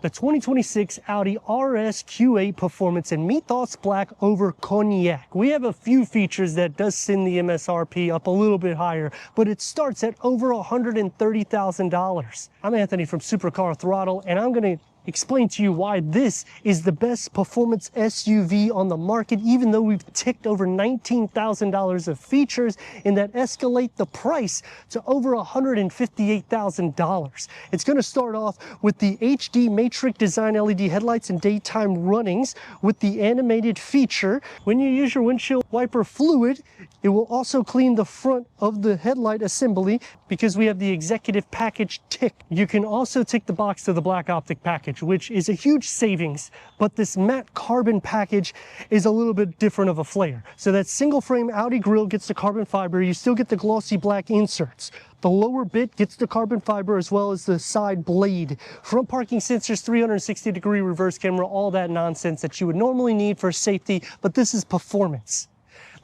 The 2026 Audi RSQ8 Performance in Mythos Black over Cognac. We have a few features that does send the MSRP up a little bit higher, but it starts at over $130,000. I'm Anthony from Supercar Throttle, and I'm going to explain to you why this is the best performance SUV on the market, even though we've ticked over $19,000 of features and that escalate the price to over $158,000. It's going to start off with the HD Matrix Design LED headlights and daytime runnings with the animated feature. When you use your windshield wiper fluid, it will also clean the front of the headlight assembly because we have the executive package tick. You can also tick the box to the black optic package, which is a huge savings, but this matte carbon package is a little bit different of a flair. So that single frame Audi grille gets the carbon fiber, you still get the glossy black inserts. The lower bit gets the carbon fiber as well as the side blade. Front parking sensors, 360-degree reverse camera, all that nonsense that you would normally need for safety, but this is performance.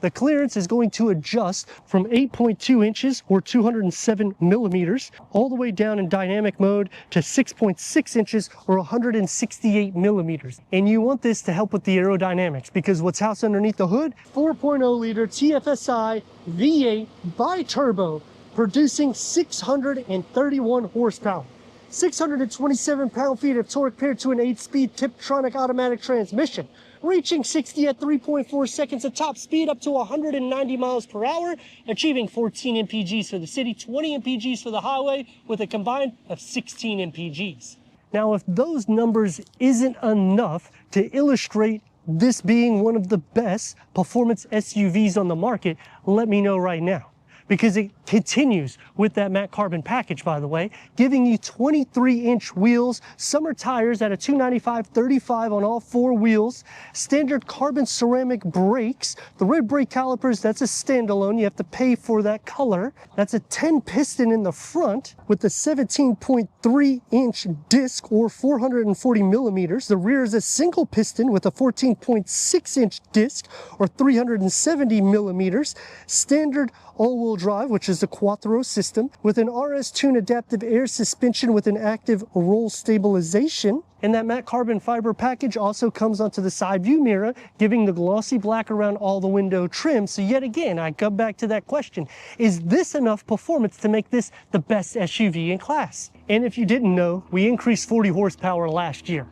The clearance is going to adjust from 8.2 inches or 207 millimeters all the way down in dynamic mode to 6.6 inches or 168 millimeters. And you want this to help with the aerodynamics because what's housed underneath the hood? 4.0 liter TFSI V8 bi-turbo producing 631 horsepower. 627 pound-feet of torque paired to an 8-speed Tiptronic automatic transmission, reaching 60 at 3.4 seconds of top speed up to 190 miles per hour, achieving 14 mpgs for the city, 20 mpgs for the highway, with a combined of 16 mpgs. Now, if those numbers isn't enough to illustrate this being one of the best performance SUVs on the market, let me know right now. Because it continues with that matte carbon package, by the way, giving you 23-inch wheels, summer tires at a 295/35 on all four wheels, standard carbon ceramic brakes, the red brake calipers, that's a standalone, you have to pay for that color. That's a 10 piston in the front with the 17.3-inch disc or 440 millimeters. The rear is a single piston with a 14.6-inch disc or 370 millimeters. Standard all-wheel drive, which is the Quattro system, with an RS Tune adaptive air suspension with an active roll stabilization. And that matte carbon fiber package also comes onto the side view mirror, giving the glossy black around all the window trim. So yet again, I come back to that question, is this enough performance to make this the best SUV in class? And if you didn't know, we increased 40 horsepower last year.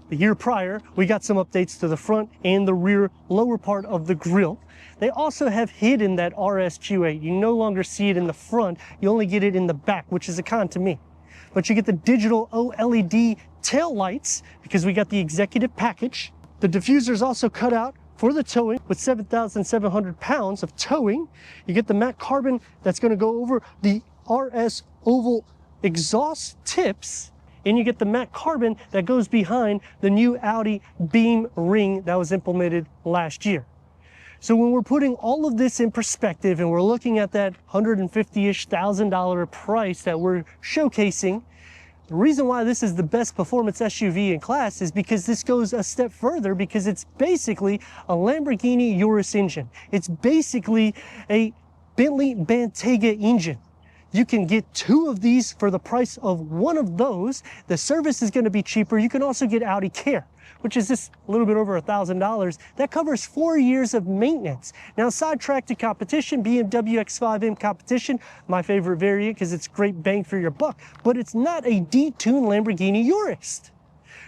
The year prior, we got some updates to the front and the rear lower part of the grille. They also have hidden that RSQ8. You no longer see it in the front, you only get it in the back, which is a con to me. But you get the digital OLED tail lights because we got the executive package. The diffuser is also cut out for the towing with 7,700 pounds of towing. You get the matte carbon that's going to go over the RS oval exhaust tips. And you get the matte carbon that goes behind the new Audi beam ring that was implemented last year. So when we're putting all of this in perspective and we're looking at that $150-ish thousand price that we're showcasing, the reason why this is the best performance SUV in class is because this goes a step further because it's basically a Lamborghini Urus engine. It's basically a Bentley Bentayga engine. You can get two of these for the price of one of those. The service is going to be cheaper. You can also get Audi Care, which is just a little bit over $1,000. That covers 4 years of maintenance. Now, sidetrack to competition, BMW X5M competition, my favorite variant because it's great bang for your buck, but it's not a detuned Lamborghini Urus.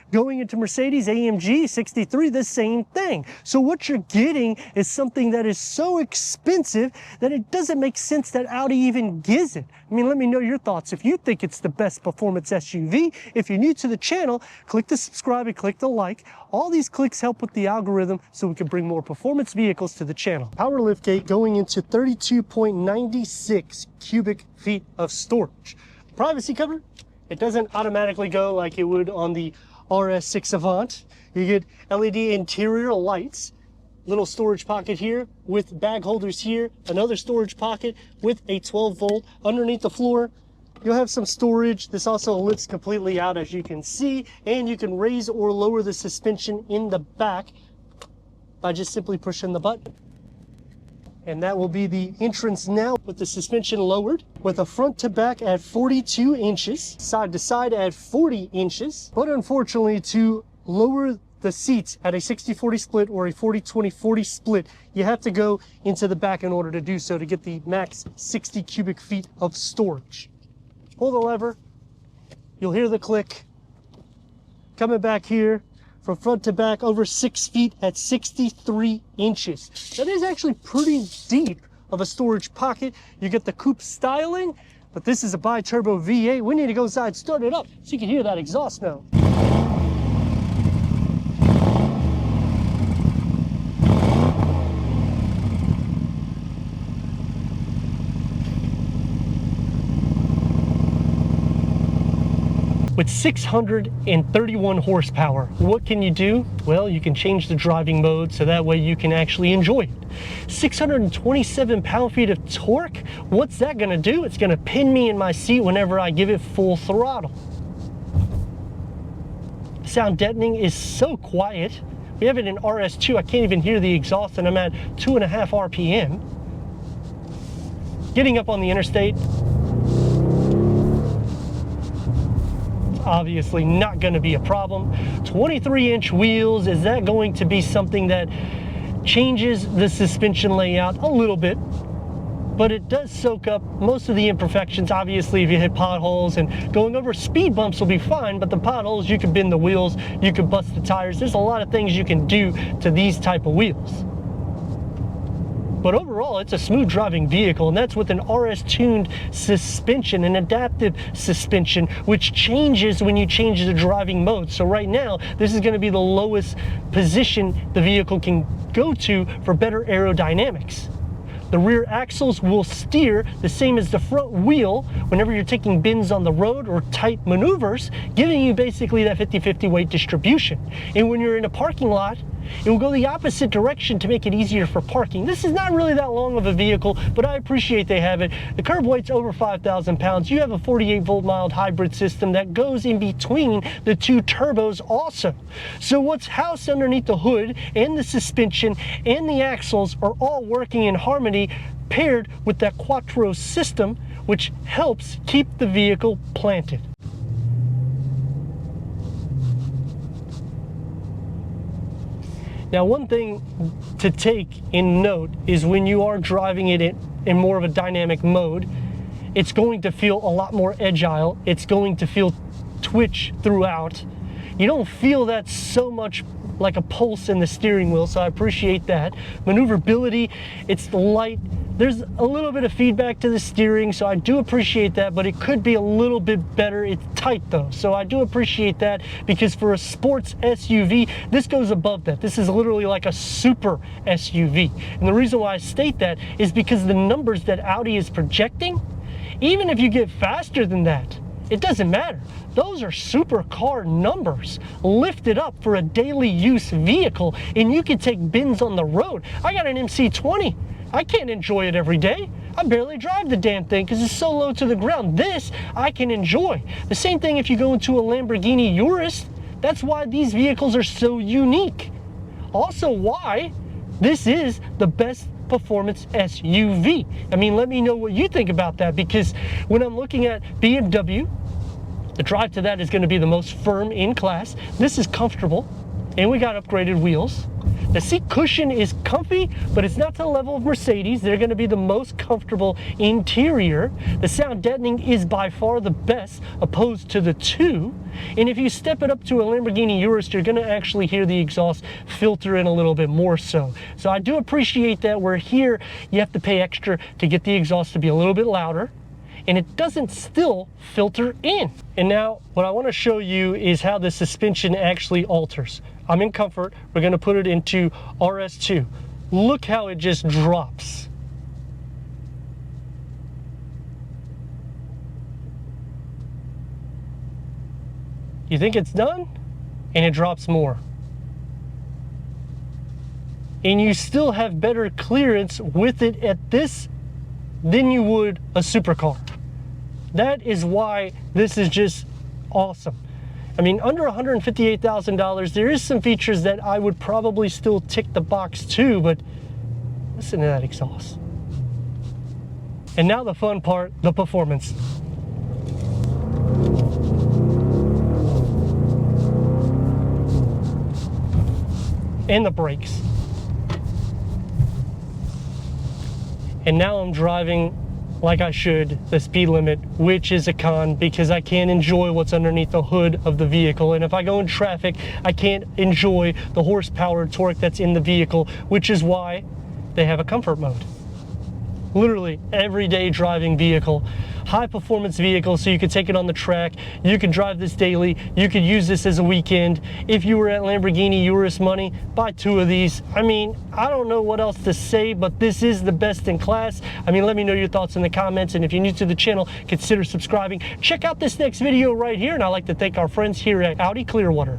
Going into Mercedes AMG 63, the same thing. So what you're getting is something that is so expensive that it doesn't make sense that Audi even gives it. I mean, let me know your thoughts. If you think it's the best performance SUV, if you're new to the channel, click the subscribe and click the like. All these clicks help with the algorithm so we can bring more performance vehicles to the channel. Power liftgate going into 32.96 cubic feet of storage. Privacy cover, it doesn't automatically go like it would on the RS6 Avant. You get LED interior lights, little storage pocket here with bag holders here, another storage pocket with a 12-volt underneath the floor. You'll have some storage. This also lifts completely out, as you can see, and you can raise or lower the suspension in the back by just simply pushing the button. And that will be the entrance now with the suspension lowered, with a front to back at 42 inches, side to side at 40 inches. But unfortunately, to lower the seats at a 60-40 split or a 40-20-40 split, you have to go into the back in order to do so to get the max 60 cubic feet of storage. Pull the lever, you'll hear the click. Coming back here, from front to back, over 6 feet at 63 inches. That is actually pretty deep of a storage pocket. You get the coupe styling, but this is a bi-turbo V8. We need to go inside, start it up, so you can hear that exhaust now. With 631 horsepower, what can you do? Well, you can change the driving mode so that way you can actually enjoy it. 627 pound-feet of torque, what's that gonna do? It's gonna pin me in my seat whenever I give it full throttle. Sound deadening is so quiet. We have it in RS2, I can't even hear the exhaust and I'm at 2.5 RPM. Getting up on the interstate, obviously not going to be a problem. 23-inch wheels, is that going to be something that changes the suspension layout a little bit? But it does soak up most of the imperfections. Obviously, if you hit potholes and going over speed bumps will be fine, but the potholes, you could bend the wheels, you could bust the tires. There's a lot of things you can do to these type of wheels. But overall, it's a smooth driving vehicle, and that's with an RS-tuned suspension, an adaptive suspension, which changes when you change the driving mode. So right now, this is going to be the lowest position the vehicle can go to for better aerodynamics. The rear axles will steer the same as the front wheel whenever you're taking bends on the road or tight maneuvers, giving you basically that 50-50 weight distribution. And when you're in a parking lot, it will go the opposite direction to make it easier for parking. This is not really that long of a vehicle, but I appreciate they have it. The curb weight's over 5,000 pounds. You have a 48-volt mild hybrid system that goes in between the two turbos also. So what's housed underneath the hood and the suspension and the axles are all working in harmony, paired with that Quattro system, which helps keep the vehicle planted. Now, one thing to take in note is when you are driving it in more of a dynamic mode, it's going to feel a lot more agile. It's going to feel twitch throughout. You don't feel that so much like a pulse in the steering wheel, so I appreciate that. Maneuverability, it's light. There's a little bit of feedback to the steering, so I do appreciate that, but it could be a little bit better. It's tight though, so I do appreciate that, because for a sports SUV, this goes above that. This is literally like a super SUV. And the reason why I state that is because the numbers that Audi is projecting, even if you get faster than that, it doesn't matter. Those are supercar numbers lifted up for a daily use vehicle, and you can take bends on the road. I got an MC20. I can't enjoy it every day. I barely drive the damn thing because it's so low to the ground. This I can enjoy. The same thing if you go into a Lamborghini Urus. That's why these vehicles are so unique. Also why this is the best performance SUV. I mean, let me know what you think about that, because when I'm looking at BMW, the drive to that is going to be the most firm in class. This is comfortable, and we got upgraded wheels. The seat cushion is comfy, but it's not to the level of Mercedes. They're going to be the most comfortable interior. The sound deadening is by far the best, opposed to the two. And if you step it up to a Lamborghini Urus, you're going to actually hear the exhaust filter in a little bit more so. So I do appreciate that. Where here, you have to pay extra to get the exhaust to be a little bit louder, and it doesn't still filter in. And now what I want to show you is how the suspension actually alters. I'm in comfort. We're going to put it into RS2. Look how it just drops. You think it's done? And it drops more. And you still have better clearance with it at this than you would a supercar. That is why this is just awesome. I mean, under $158,000, there is some features that I would probably still tick the box to, but listen to that exhaust. And now the fun part, the performance. And the brakes. And now I'm driving like I should, the speed limit, which is a con because I can't enjoy what's underneath the hood of the vehicle. And if I go in traffic, I can't enjoy the horsepower and torque that's in the vehicle, which is why they have a comfort mode. Literally everyday driving vehicle, high performance vehicle, so you can take it on the track, you can drive this daily, you could use this as a weekend. If you were at Lamborghini Urus money, buy 2 of these. I mean, I don't know what else to say, but this is the best in class. I mean, let me know your thoughts in the comments, and if you're new to the channel, consider subscribing. Check out this next video right here, and I'd like to thank our friends here at Audi Clearwater.